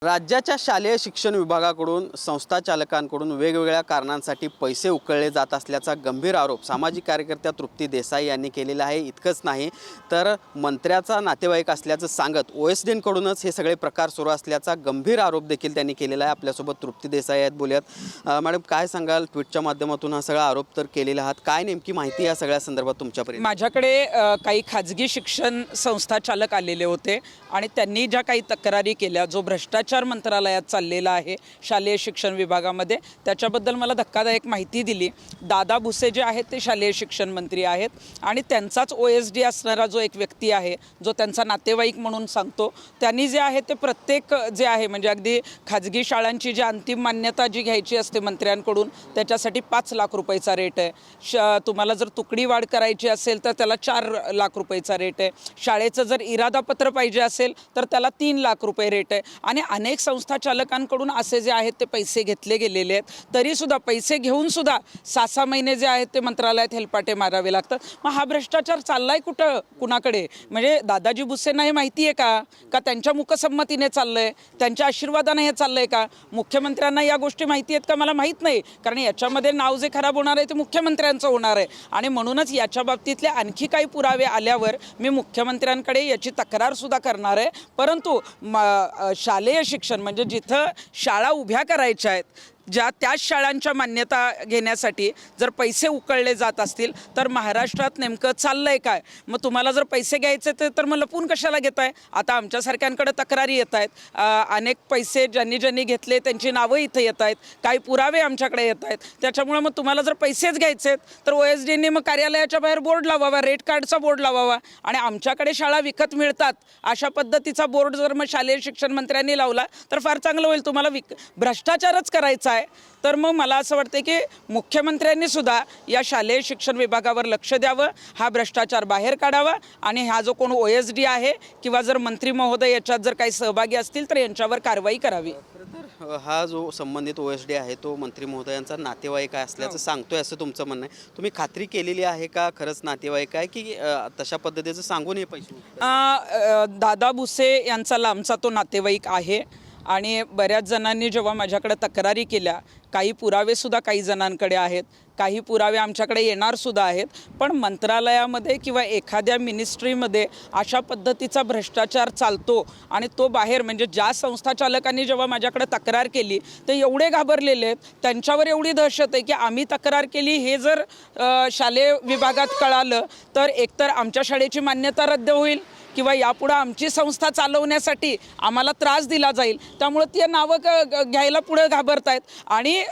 राज्याच्या शालेय शिक्षण विभागाकडून संस्था चालकांकडून वेगवेगळ्या कारणांसाठी पैसे उकळले जात असल्याचा गंभीर आरोप सामाजिक कार्यकर्त्या तृप्ती देसाई यांनी केलेला आहे। इतकंच नाही तर मंत्र्याचा नातेवाईक असल्याचं सांगत OSDकडूनच हे सगळे प्रकार सुरू असल्याचा गंभीर आरोप देखील त्यांनी केलेला आहे। आपल्यासोबत तृप्ती देसाई आहेत, बोलूयात। मॅडम, काय सांगाल? ट्विटच्या माध्यमातून हा सगळा आरोप तर केलेला आहात, काय नेमकी माहिती या सगळ्या संदर्भात तुमच्यापर्यंत? माझ्याकडे काही खाजगी शिक्षण संस्था चालक आलेले होते आणि त्यांनी ज्या काही तक्रारी केल्या, जो भ्रष्टाचार मंत्रालयात चाललेला आहे शालेय शिक्षण विभागामध्ये, त्याच्याबद्दल मला धक्कादायक माहिती दिली। दादा भुसे जे आहेत ते शालेय शिक्षण मंत्री आहेत आणि त्यांचाच OSD असणारा जो एक व्यक्ती आहे, जो त्यांचा नातेवाईक म्हणून सांगतो, त्यांनी जे आहे ते प्रत्येक जे आहे म्हणजे अगदी खाजगी शाळांची जी अंतिम मान्यता जी घ्यायची असते मंत्र्यांकडून, त्याच्यासाठी 5 लाख रुपयाचा रेट आहे। तुम्हाला जर तुकडी वाढ करायची असेल तर त्याला 4 लाख रुपयाचा रेट आहे। शाळेचं जर इरादापत्र पाहिजे असेल तर त्याला 3 लाख रुपये रेट आहे। आणि अनेक संस्था चालकांकडून असे जे आहेत ते पैसे घेतले गेलेले आहेत, तरीसुद्धा पैसे घेऊन सुद्धा 6-6 महिने जे आहेत ते मंत्रालयात हेलपाटे मारावे लागतात। मग हा भ्रष्टाचार चाललाय कुठं, कुणाकडे? म्हणजे दादाजी भुसेंना हे माहिती आहे का त्यांच्या मुखसंमतीने चाललंय, त्यांच्या आशीर्वादाने हे चाललंय का? मुख्यमंत्र्यांना या गोष्टी माहिती आहेत का? मला माहीत नाही, कारण याच्यामध्ये नाव जे खराब होणार आहे ते मुख्यमंत्र्यांचं होणार आहे। आणि म्हणूनच याच्या बाबतीतले आणखी काही पुरावे आल्यावर मी मुख्यमंत्र्यांकडे याची तक्रारसुद्धा करणार आहे। परंतु शालेय शिक्षण म्हणजे जिथं शाळा उभ्या करायच्या आहेत, त्याच शाळांच्या मान्यता घेण्यासाठी जर पैसे उकळले जात असतील तर महाराष्ट्रात नेमकं चाललंय काय? मग तुम्हाला जर पैसे घ्यायचे तर मग लपून कशाला घेताय? आता आमच्यासारख्यांकडे तक्रारी येत आहेत, अनेक पैसे ज्यांनी घेतले त्यांची नावं इथं येत आहेत, काही पुरावे आमच्याकडे येत आहेत। त्याच्यामुळे मग तुम्हाला जर पैसेच घ्यायचे आहेत तर OSDने मग कार्यालयाच्या बाहेर बोर्ड लावावा, रेट कार्डचा बोर्ड लावावा। आणि आमच्याकडे शाळा विकत मिळतात अशा पद्धतीचा बोर्ड जर मग शालेय शिक्षण मंत्र्यांनी लावला तर फार चांगलं होईल। तुम्हाला भ्रष्टाचारच करायचा आहे तर मग मला असं वाटतं की मुख्यमंत्र्यांनी सुद्धा या शालेय शिक्षण विभागावर लक्ष द्यावं, हा भ्रष्टाचार बाहेर काढावा आणि हा जो कोण OSD आहे किंवा जर मंत्री महोदय याच्यात जर काही सहभागी असतील तर यांच्यावर कारवाई करावी। हा जो संबंधित OSD आहे तो मंत्री महोदयांचा नातेवाईक असल्याचं सांगतोय, असं तुमचं म्हणणं आहे? तुम्ही खात्री केलेली आहे का खरंच नातेवाईक आहे की तशा पद्धतीचं सांगून हे पैसे? दादा भुसे यांचा लांबचा तो नातेवाईक आहे आणि बऱ्याच जणांनी जेव्हा माझ्याकडे तक्रारी केल्या, काही पुरावेसुद्धा काही जणांकडे आहेत, काही पुरावे आमच्याकडे येणारसुद्धा आहेत, पण मंत्रालयामध्ये किंवा एखाद्या मिनिस्ट्रीमध्ये अशा पद्धतीचा भ्रष्टाचार चालतो आणि तो बाहेर म्हणजे ज्या संस्था चालकांनी जेव्हा माझ्याकडे तक्रार केली ते एवढे घाबरलेले आहेत, त्यांच्यावर एवढी दहशत आहे की आम्ही तक्रार केली हे जर शालेय विभागात कळालं तर एकतर आमच्या शाळेची मान्यता रद्द होईल किंवा यापुढं आमची संस्था चालवण्यासाठी आम्हाला त्रास दिला जाईल। त्यामुळे ती नावं घ्यायला पुढे घाबरत आहेत। आणि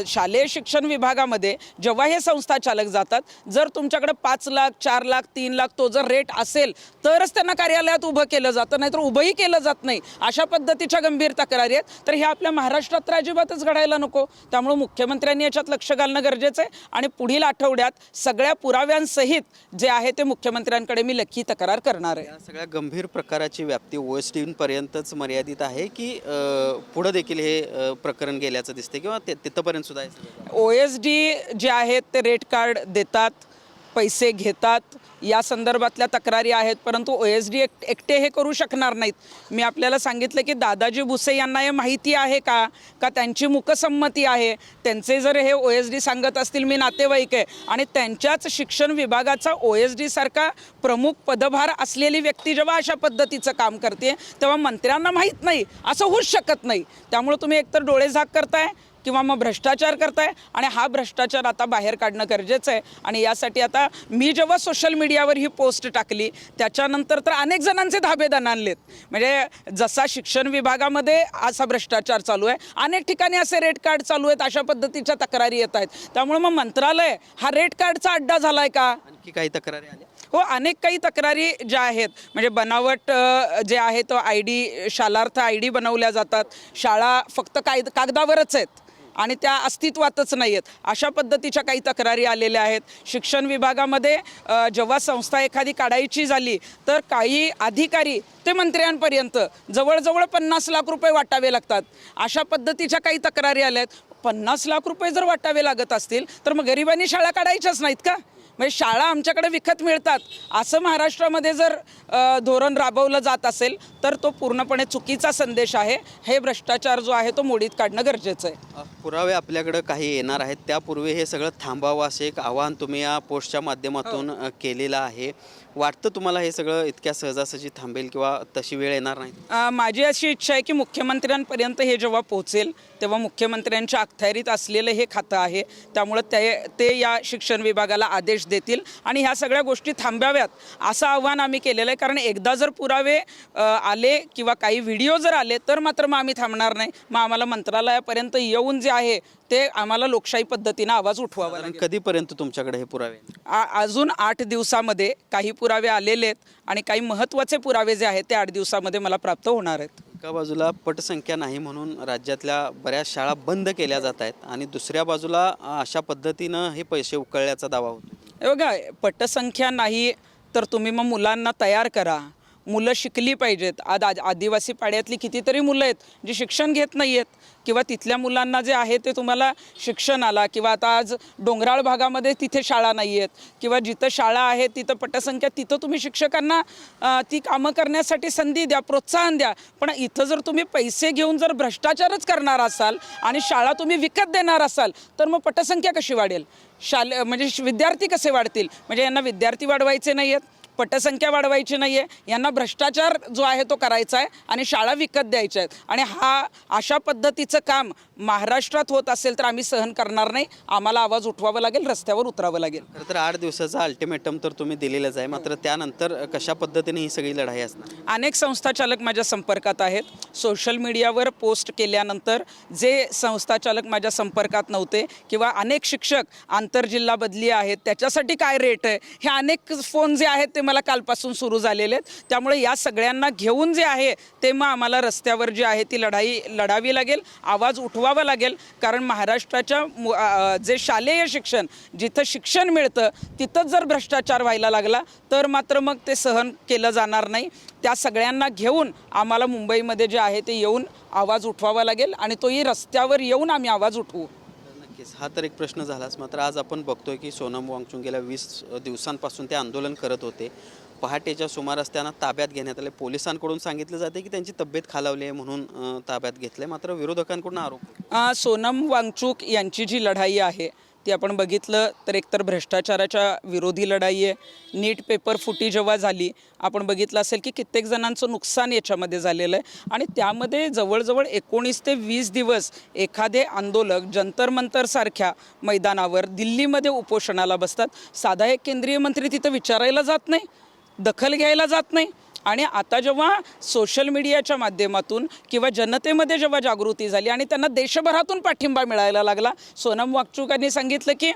शालेय शिक्षण विभागामध्ये जेव्हा हे संस्था चालक जातात, जर तुमच्याकडे 5 लाख 4 लाख 3 लाख तो जर रेट असेल तरच त्यांना कार्यालयात उभं केलं जातं, नाहीतर उभंही केलं जात नाही। अशा पद्धतीच्या गंभीर तक्रारी आहेत, तर हे आपल्या महाराष्ट्रात तर अजिबातच घडायला नको। त्यामुळे मुख्यमंत्र्यांनी याच्यात लक्ष घालणं गरजेचं आहे आणि पुढील आठवड्यात सगळ्या पुराव्यांसहित जे आहे ते मुख्यमंत्र्यांकडे मी लेखी तक्रार करणार आहे। या सगळ्या गंभीर प्रकाराची व्याप्ती OSDपर्यंतच मर्यादित आहे की पुढे देखील हे प्रकरण गेल्याचं दिसते किंवा तिथपर्यंत सुद्धा आहे? OSD जे आहेत ते रेट कार्ड देतात, पैसे घेतात, या संदर्भातल्या तक्रारी आहेत, परंतु OSD एकटे हे करू शकणार नाहीत। मी आपल्याला सांगितलं की दादाजी भुसे यांना हे माहिती आहे का त्यांची मुखसंमती आहे? त्यांचे जर हे OSD सांगत असतील मी नातेवाईक आहे आणि त्यांच्याच शिक्षण विभागाचा OSD सारखा प्रमुख पदभार असलेली व्यक्ती जेव्हा अशा पद्धतीचं काम करते तेव्हा मंत्र्यांना माहीत नाही असं होऊच शकत नाही। त्यामुळे तुम्ही एकतर डोळेझाक करताय किंवा मग भ्रष्टाचार करताय आणि हा भ्रष्टाचार आता बाहेर काढणं गरजेचं आहे। आणि यासाठी आता मी जेव्हा सोशल मीडियावर ही पोस्ट टाकली त्याच्यानंतर तर अनेक जणांचे धाबे दणाणलेत। म्हणजे जसा शिक्षण विभागामध्ये असा भ्रष्टाचार चालू आहे, अनेक ठिकाणी असे रेट कार्ड चालू आहेत, अशा पद्धतीच्या तक्रारी येत आहेत। त्यामुळे मग मंत्रालय हा रेट कार्डचा अड्डा झालाय का? आणखी काही तक्रारी आल्या? हो, अनेक काही तक्रारी ज्या आहेत म्हणजे बनावट जे आहे तो ID शालार्थ ID बनवल्या जातात, शाळा फक्त कागदावरच आहेत आणि त्या अस्तित्वातच नाही आहेत, अशा पद्धतीच्या काही तक्रारी आलेल्या आहेत। शिक्षण विभागामध्ये जेव्हा संस्था एखादी काढायची झाली तर काही अधिकारी ते मंत्र्यांपर्यंत जवळजवळ 50 लाख रुपये वाटावे लागतात, अशा पद्धतीच्या काही तक्रारी आल्या आहेत। 50 लाख रुपये जर वाटावे लागत असतील तर मग गरिबांनी शाळा काढायच्याच नाहीत का? म्हणजे शाळा आमच्याकडे विकत मिळतात असं महाराष्ट्रामध्ये जर धोरण राबवलं जात असेल तर तो पूर्णपणे चुकीचा संदेश आहे. हे भ्रष्टाचार जो आहे तो मोडीत काढणं गरजेचं आहे. पुरावे आपल्याकडे काही येणार आहेत, त्यापूर्वी हे सगळं थांबावं असे एक आवाहन तुम्ही या पोस्टच्या माध्यमातून केलेलं आहे. वाटतं तुम्हाला हे सगळं इतक्या सहजासहजी थांबेल किंवा तशी वेळ येणार नाही? माझी अशी इच्छा आहे की मुख्यमंत्र्यांपर्यंत हे जेव्हा पोहोचेल तेव्हा मुख्यमंत्र्यांच्या अखत्यारीत असलेलं हे खातं आहे, त्यामुळं ते या शिक्षण विभागाला आदेश देतील आणि ह्या सगळ्या गोष्टी थांबाव्यात असं आव्हान आम्ही केलेलं आहे. कारण एकदा जर पुरावे आले किंवा काही व्हिडिओ जर आले तर मात्र मग आम्ही थांबणार नाही. मग आम्हाला मंत्रालयापर्यंत येऊन जे आहे ते आम्हाला लोकशाही पद्धतीनं आवाज उठवावा लागेल. कधीपर्यंत तुमच्याकडे हे पुरावे? अजून 8 दिवसामध्ये काही पुरावे आलेले आहेत आणि काही महत्त्वाचे पुरावे जे आहेत ते 8 दिवसामध्ये मला प्राप्त होणार आहेत. एका बाजूला पटसंख्या नाही म्हणून राज्यातल्या बऱ्याच शाळा बंद केल्या जात आहेत आणि दुसऱ्या बाजूला अशा पद्धतीनं हे पैसे उकळल्याचा दावा होतो. हे बघा, पटसंख्या नाही तर तुम्ही मग मुलांना तयार करा. मुलं शिकली पाहिजेत. आदिवासी पाड्यातली कितीतरी मुलं आहेत जी शिक्षण घेत नाही आहेत किंवा तिथल्या मुलांना जे आहे ते तुम्हाला शिक्षण आला किंवा आता आज डोंगराळ भागामध्ये तिथे शाळा नाही आहेत किंवा जिथं शाळा आहे तिथं पटसंख्या, तिथं तुम्ही शिक्षकांना ती कामं करण्यासाठी संधी द्या, प्रोत्साहन द्या. पण इथं जर तुम्ही पैसे घेऊन जर भ्रष्टाचारच करणार असाल आणि शाळा तुम्ही विकत देणार असाल तर मग पटसंख्या कशी वाढेल? म्हणजे विद्यार्थी कसे वाढतील? म्हणजे यांना विद्यार्थी वाढवायचे नाही आहेत, पटसंख्या वाढवायची नाही आहे, यांना भ्रष्टाचार जो आहे तो करायचा आहे आणि शाळा विकत द्यायच्या आहेत. आणि अशा पद्धतीचं काम महाराष्ट्रात होत असेल तर आम्ही सहन करणार नाही. आम्हाला आवाज उठवावा लागेल, रस्त्यावर उतरावं लागेल. खरं तर 8 दिवसाचा अल्टिमेटम तर तुम्ही दिलेलंच आहे, मात्र त्यानंतर कशा पद्धतीने ही सगळी लढाई असणार? अनेक संस्थाचालक माझ्या संपर्कात आहेत. सोशल मीडियावर पोस्ट केल्यानंतर जे संस्थाचालक माझ्या संपर्कात नव्हते किंवा अनेक शिक्षक आंतरजिल्हा बदली आहेत त्याच्यासाठी काय रेट आहे, हे अनेक फोन जे आहेत ते मला कालपासून सुरू झालेले आहेत. त्यामुळे या सगळ्यांना घेऊन जे आहे ते मग आम्हाला रस्त्यावर जी आहे ती लढावी लागेल, आवाज उठवावा लागेल. कारण महाराष्ट्राच्या जे शालेय शिक्षण, जिथं शिक्षण मिळतं तिथंच जर भ्रष्टाचार व्हायला लागला तर मात्र मग ते सहन केलं जाणार नाही. त्या सगळ्यांना घेऊन आम्हाला मुंबईमध्ये जे आहे ते येऊन आवाज उठवावा लागेल आणि तोही रस्त्यावर येऊन आम्ही आवाज उठवू. नक्कीच हा तर एक प्रश्न झालाच, मात्र आज आपण बघतोय की सोनम वांगचुक गेल्या 20 दिवसांपासून ते आंदोलन करत होते. पहाटेच्या सुमारास त्यांना ताब्यात घेण्यात आले. पोलिसांकडून सांगितलं जाते की त्यांची तब्येत खालावली आहे म्हणून ताब्यात घेतलंय, मात्र विरोधकांकडून आरोप. सोनम वांगचुक यांची जी लढाई आहे ती आपण बघितलं तर एकतर भ्रष्टाचाराच्या विरोधी लढाई आहे. नीट पेपर फुटी जेव्हा झाली आपण बघितलं असेल की कित्येक जणांचं नुकसान याच्यामध्ये झालेलं आहे आणि त्यामध्ये जवळजवळ 19 ते 20 दिवस एखादे आंदोलक जंतर मंतर सारख्या मैदानावर दिल्लीमध्ये उपोषणाला बसतात. साधा एक केंद्रीय मंत्री तिथं विचारायला जात नाही, दखल घ्यायला जात नाही. आणि आता जेव्हा सोशल मीडियाच्या माध्यमातून किंवा जनतेमध्ये जेव्हा जागृती झाली आणि त्यांना देशभरातून पाठिंबा मिळायला लागला, सोनम वांगचुकांनी सांगितलं की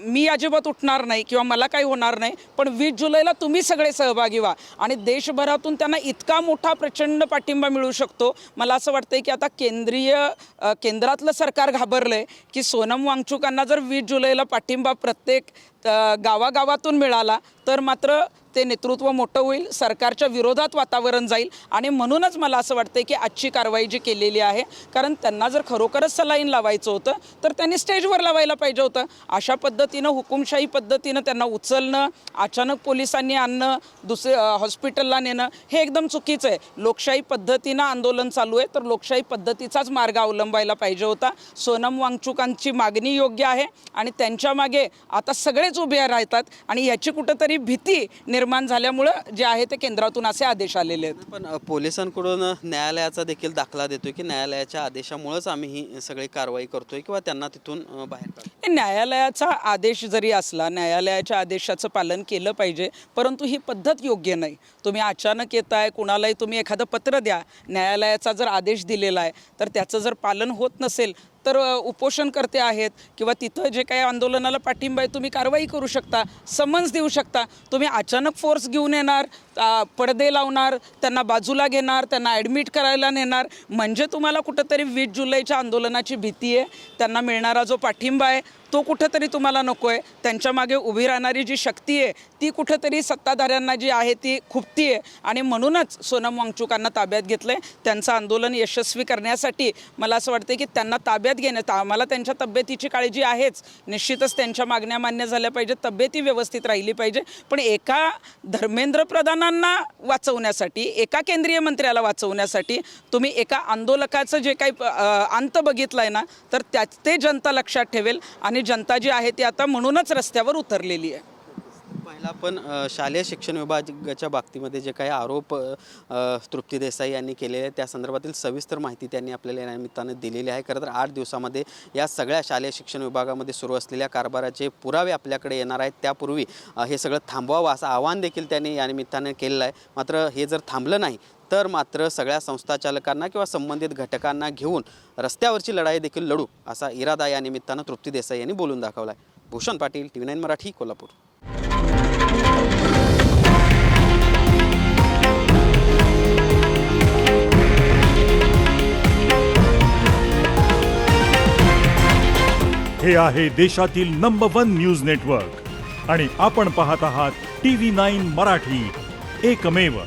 मी अजिबात उठणार नाही किंवा मला काही होणार नाही, पण 20 जुलैला तुम्ही सगळे सहभागी व्हा. आणि देशभरातून त्यांना इतका मोठा प्रचंड पाठिंबा मिळू शकतो. मला असं वाटतंय की आता केंद्रातलं सरकार घाबरलं आहे की सोनम वांगचुकांना जर 20 जुलैला पाठिंबा प्रत्येक गावागावातून मिळाला तर मात्र ते नेतृत्व मोठं होईल, सरकारच्या विरोधात वातावरण जाईल. आणि म्हणूनच मला असं वाटतं की आजची कारवाई जी केलेली आहे, कारण त्यांना जर खरोखरच सलाईन लावायचं होतं तर त्यांनी स्टेजवर लावायला पाहिजे होतं. अशा पद्धतीनं हुकुमशाही पद्धतीनं त्यांना उचलणं, अचानक पोलिसांनी आणणं, हॉस्पिटलला नेणं हे एकदम चुकीचं आहे. लोकशाही पद्धतीनं आंदोलन चालू आहे तर लोकशाही पद्धतीचाच मार्ग अवलंबायला पाहिजे होता. सोनम वांगचुकांची मागणी योग्य आहे आणि त्यांच्या मागे आता सगळेच उभे राहतात आणि याची कुठंतरी भीती निर्माण झाल्यामुळं जे आहे ते केंद्रातून असे आदेश आलेले आहेत. पण पोलिसांकडून न्यायालयाचा देखील दाखला देतोय की न्यायालयाच्या आदेशामुळेच आम्ही ही सगळी कारवाई करतोय किंवा त्यांना तिथून बाहेर काढतो. न्यायालयाचा आदेश जरी असला, न्यायालयाच्या आदेशाचं पालन केलं पाहिजे, परंतु ही पद्धत योग्य नाही. तुम्ही अचानक येताय, कुणालाही तुम्ही एखादं पत्र द्या, न्यायालयाचा जर आदेश दिलेला आहे तर त्याचं जर पालन होत नसेल तर उपोषणकर्ते आहेत किंवा तिथं जे काही आंदोलनाला पाठिंबा आहे तुम्ही कारवाई करू शकता, समन्स देऊ शकता. तुम्ही अचानक फोर्स घेऊन येणार पडदे लावणार, त्यांना बाजूला घेणार, त्यांना ॲडमिट करायला नेणार. म्हणजे तुम्हाला कुठंतरी 20 जुलैच्या आंदोलनाची भीती आहे, त्यांना मिळणारा जो पाठिंबा आहे तो कुठंतरी तुम्हाला नको आहे, त्यांच्या मागे उभी राहणारी जी शक्ती आहे ती कुठंतरी सत्ताधाऱ्यांना जी आहे ती खुपती आहे. आणि म्हणूनच सोनम वांगचुकांना ताब्यात घेतलं आहे. त्यांचं आंदोलन यशस्वी करण्यासाठी मला असं वाटतं की त्यांना ताब्यात घेण्यात, आम्हाला त्यांच्या तब्येतीची काळजी आहेच, निश्चितच त्यांच्या मागण्या मान्य झाल्या पाहिजे, तब्येती व्यवस्थित राहिली पाहिजे. पण एका धर्मेंद्र प्रधानांना वाचवण्यासाठी, एका केंद्रीय मंत्र्याला वाचवण्यासाठी तुम्ही एका आंदोलकाचं जे काही अंत बघितला आहे ना, तर ते जनता लक्षात ठेवेल. आणि जनता जी आहे ती आता म्हणूनच रस्त्यावर उतरलेली आहे. पहिला पण शालेय शिक्षण विभागाच्या बाबतीमध्ये जे काही आरोप तृप्ती देसाई यांनी केलेले आहेत त्या संदर्भातील सविस्तर माहिती त्यांनी आपल्याला या निमित्तानं दिलेली आहे. खरं तर 8 दिवसामध्ये या सगळ्या शालेय शिक्षण विभागामध्ये सुरू असलेल्या कारभाराचे पुरावे आपल्याकडे येणार आहेत. त्यापूर्वी हे सगळं थांबवावं असं आवाहन देखील त्यांनी या निमित्तानं केलेलं आहे. मात्र हे जर थांबलं नाही तर मात्र सगळ्या संस्थाचालकांना किंवा संबंधित घटकांना घेऊन रस्त्यावरची लढाई देखील लढू असा इरादा या निमित्तानं तृप्ती देसाई यांनी बोलून दाखवला आहे. भूषण पाटील, TV9 मराठी, कोल्हापूर. हे आहे देशातील नंबर 1 न्यूज नेटवर्क आणि आपण पाहत आहात TV9 मराठी, एकमेव.